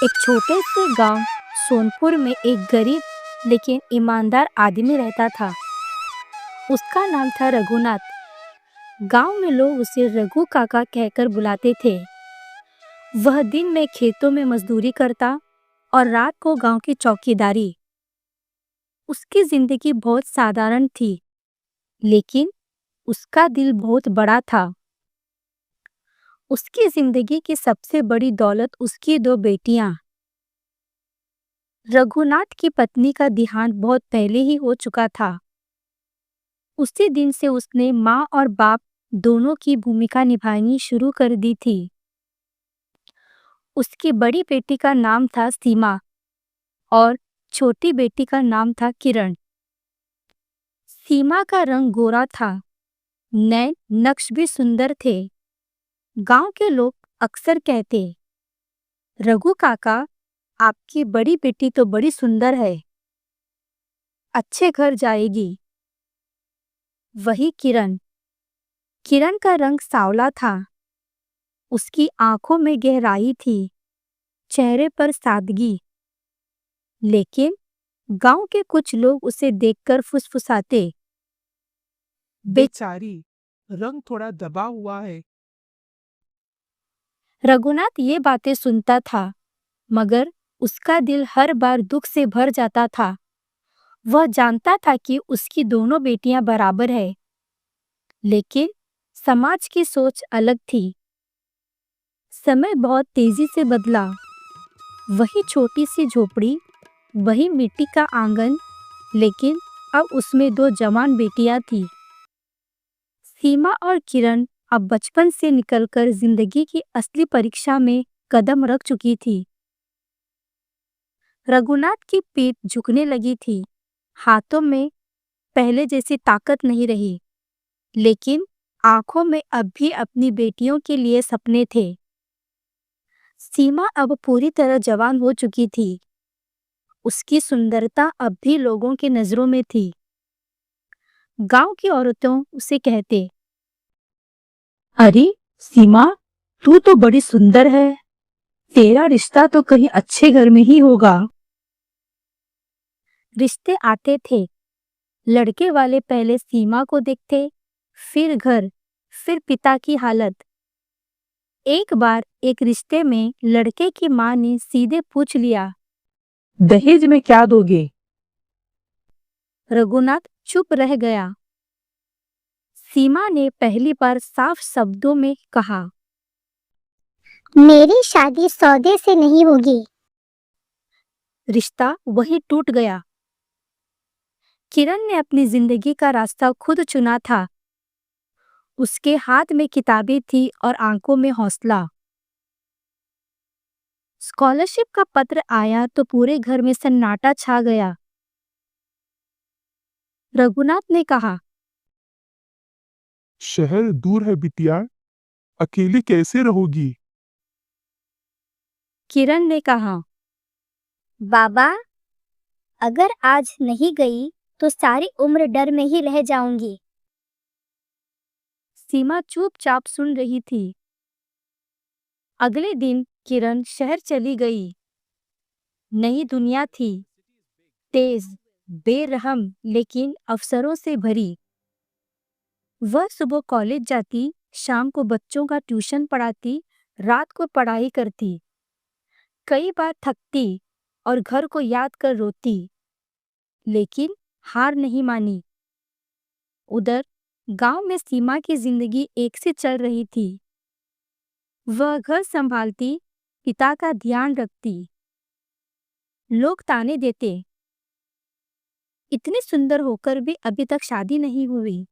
एक छोटे से गांव सोनपुर में एक गरीब लेकिन ईमानदार आदमी रहता था। उसका नाम था रघुनाथ। गांव में लोग उसे रघु काका कहकर बुलाते थे। वह दिन में खेतों में मजदूरी करता और रात को गांव की चौकीदारी। उसकी जिंदगी बहुत साधारण थी, लेकिन उसका दिल बहुत बड़ा था। उसकी जिंदगी की सबसे बड़ी दौलत उसकी दो बेटियां। रघुनाथ की पत्नी का देहांत बहुत पहले ही हो चुका था। उसी दिन से उसने माँ और बाप दोनों की भूमिका निभानी शुरू कर दी थी। उसकी बड़ी बेटी का नाम था सीमा और छोटी बेटी का नाम था किरण। सीमा का रंग गोरा था, नैन नक्श भी सुंदर थे। गांव के लोग अक्सर कहते, रघु काका, आपकी बड़ी बेटी तो बड़ी सुंदर है, अच्छे घर जाएगी। वही किरण। किरण का रंग सांवला था, उसकी आंखों में गहराई थी, चेहरे पर सादगी। लेकिन गांव के कुछ लोग उसे देखकर फुसफुसाते, बेचारी, रंग थोड़ा दबा हुआ है। रघुनाथ ये बातें सुनता था, मगर उसका दिल हर बार दुख से भर जाता था। वह जानता था कि उसकी दोनों बेटियां बराबर है, लेकिन समाज की सोच अलग थी। समय बहुत तेजी से बदला। वही छोटी सी झोपड़ी, वही मिट्टी का आंगन, लेकिन अब उसमें दो जवान बेटियां थीं। सीमा और किरण अब बचपन से निकलकर जिंदगी की असली परीक्षा में कदम रख चुकी थी। रघुनाथ की पीठ झुकने लगी थी, हाथों में पहले जैसी ताकत नहीं रही, लेकिन आंखों में अब भी अपनी बेटियों के लिए सपने थे। सीमा अब पूरी तरह जवान हो चुकी थी। उसकी सुंदरता अब भी लोगों की नजरों में थी। गांव की औरतें उसे कहते, अरे सीमा, तू तो बड़ी सुंदर है, तेरा रिश्ता तो कहीं अच्छे घर में ही होगा। रिश्ते आते थे। लड़के वाले पहले सीमा को देखते, फिर घर, फिर पिता की हालत। एक बार एक रिश्ते में लड़के की माँ ने सीधे पूछ लिया, दहेज में क्या दोगे? रघुनाथ चुप रह गया। सीमा ने पहली बार साफ शब्दों में कहा, मेरी शादी सौदे से नहीं होगी। रिश्ता वही टूट गया। किरण ने अपनी जिंदगी का रास्ता खुद चुना था। उसके हाथ में किताबें थी और आंखों में हौसला। स्कॉलरशिप का पत्र आया तो पूरे घर में सन्नाटा छा गया। रघुनाथ ने कहा, शहर दूर है बिटिया, अकेली कैसे रहोगी? किरण ने कहा, बाबा, अगर आज नहीं गई तो सारी उम्र डर में ही रह जाऊंगी। सीमा चुपचाप सुन रही थी। अगले दिन किरण शहर चली गई। नई दुनिया थी, तेज, बेरहम लेकिन अवसरों से भरी। वह सुबह कॉलेज जाती, शाम को बच्चों का ट्यूशन पढ़ाती, रात को पढ़ाई करती। कई बार थकती और घर को याद कर रोती, लेकिन हार नहीं मानी। उधर गांव में सीमा की जिंदगी एक से चल रही थी। वह घर संभालती, पिता का ध्यान रखती। लोग ताने देते, इतनी सुंदर होकर भी अभी तक शादी नहीं हुई।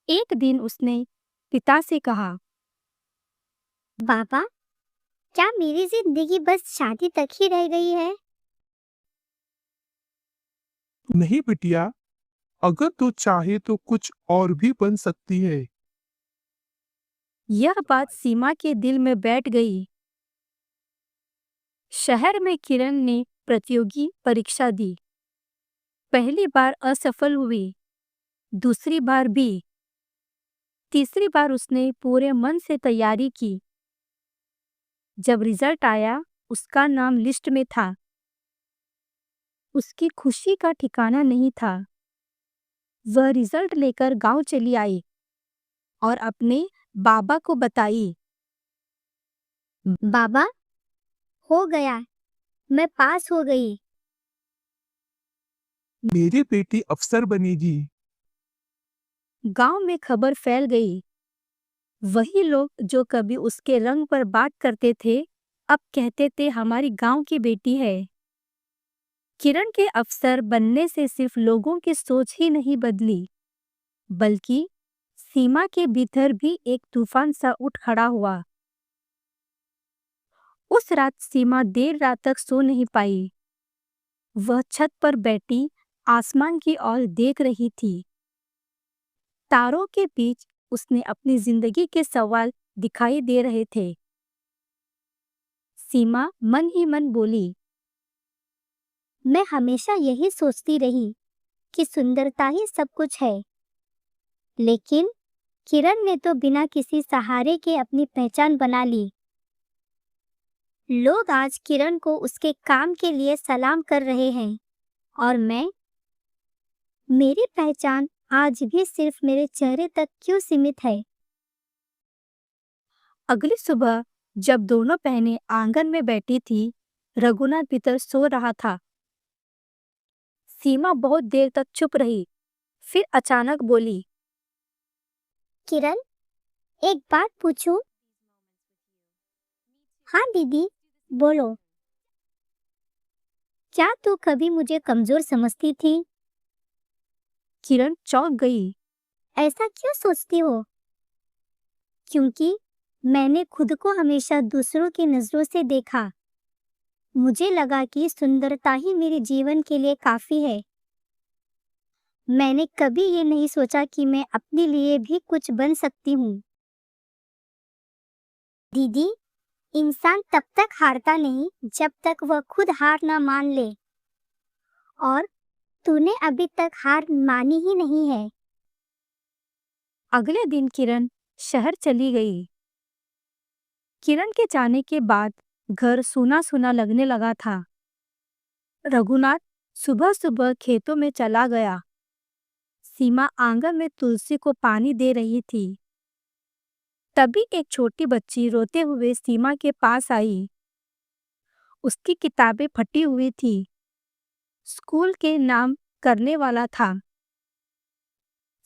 एक दिन उसने पिता से कहा, बाबा, क्या मेरी जिंदगी बस शादी तक ही रह गई है? नहीं बिटिया, अगर तू चाहे तो कुछ और भी बन सकती है। यह बात सीमा के दिल में बैठ गई। शहर में किरण ने प्रतियोगी परीक्षा दी। पहली बार असफल हुई, दूसरी बार भी। तीसरी बार उसने पूरे मन से तैयारी की। जब रिजल्ट आया, उसका नाम लिस्ट में था। उसकी खुशी का ठिकाना नहीं था। वह रिजल्ट लेकर गांव चली आई और अपने बाबा को बताई। बाबा, हो गया, मैं पास हो गई। मेरी बेटी अफसर बनेगी। गांव में खबर फैल गई। वही लोग जो कभी उसके रंग पर बात करते थे, अब कहते थे हमारी गांव की बेटी है। किरण के अफसर बनने से सिर्फ लोगों की सोच ही नहीं बदली, बल्कि सीमा के भीतर भी एक तूफान सा उठ खड़ा हुआ। उस रात सीमा देर रात तक सो नहीं पाई। वह छत पर बैठी आसमान की ओर देख रही थी। तारों के बीच उसने अपनी जिंदगी के सवाल दिखाई दे रहे थे। सीमा मन ही मन बोली, मैं हमेशा यही सोचती रही कि सुंदरता ही सब कुछ है, लेकिन किरण ने तो बिना किसी सहारे के अपनी पहचान बना ली। लोग आज किरण को उसके काम के लिए सलाम कर रहे हैं, और मेरी पहचान आज भी सिर्फ मेरे चेहरे तक क्यों सीमित है। अगली सुबह जब दोनों बहनें आंगन में बैठी थी, रघुनाथ भीतर सो रहा था। सीमा बहुत देर तक चुप रही, फिर अचानक बोली, किरण, एक बात पूछूं? हाँ दीदी, बोलो। क्या तू कभी मुझे कमजोर समझती थी? किरण चौंक गई। ऐसा क्यों सोचती हो? क्योंकि मैंने खुद को हमेशा दूसरों की नजरों से देखा। मुझे लगा कि सुंदरता ही मेरे जीवन के लिए काफी है। मैंने कभी ये नहीं सोचा कि मैं अपने लिए भी कुछ बन सकती हूँ। दीदी, इंसान तब तक हारता नहीं जब तक वह खुद हार ना मान ले, और तूने अभी तक हार मानी ही नहीं है। अगले दिन किरण शहर चली गई। किरण के जाने के बाद घर सूना सूना लगने लगा था। रघुनाथ सुबह सुबह खेतों में चला गया। सीमा आंगन में तुलसी को पानी दे रही थी। तभी एक छोटी बच्ची रोते हुए सीमा के पास आई। उसकी किताबें फटी हुई थी। स्कूल के नाम करने वाला था।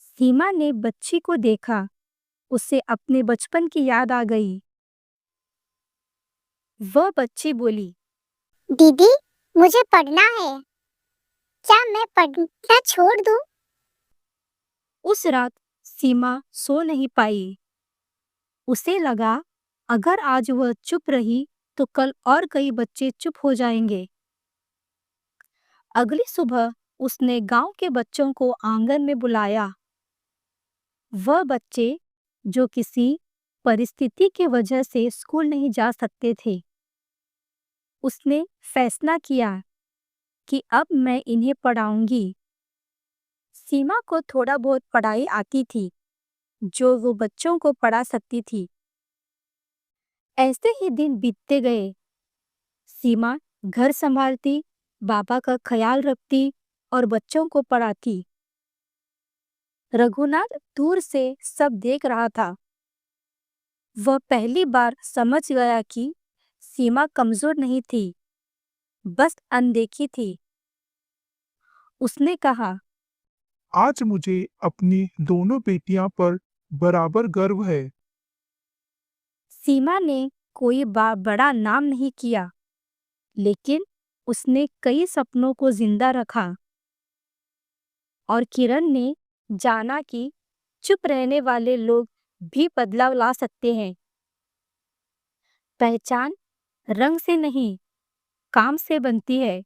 सीमा ने बच्ची को देखा। उसे अपने बचपन की याद आ गई। वह बच्ची बोली, दीदी, मुझे पढ़ना है। क्या मैं पढ़ना छोड़ दूं? उस रात सीमा सो नहीं पाई। उसे लगा, अगर आज वह चुप रही तो कल और कई बच्चे चुप हो जाएंगे। अगली सुबह उसने गांव के बच्चों को आंगन में बुलाया। वह बच्चे जो किसी परिस्थिति की वजह से स्कूल नहीं जा सकते थे। उसने फैसला किया कि अब मैं इन्हें पढ़ाऊंगी। सीमा को थोड़ा बहुत पढ़ाई आती थी, जो वो बच्चों को पढ़ा सकती थी। ऐसे ही दिन बीतते गए। सीमा घर संभालती, बाबा का ख्याल रखती और बच्चों को पढ़ाती। रघुनाथ दूर से सब देख रहा था। वह पहली बार समझ गया कि सीमा कमजोर नहीं थी, बस अनदेखी थी। उसने कहा, आज मुझे अपनी दोनों बेटियां पर बराबर गर्व है। सीमा ने कोई बड़ा नाम नहीं किया, लेकिन उसने कई सपनों को जिंदा रखा। और किरण ने जाना कि चुप रहने वाले लोग भी बदलाव ला सकते हैं। पहचान रंग से नहीं, काम से बनती है।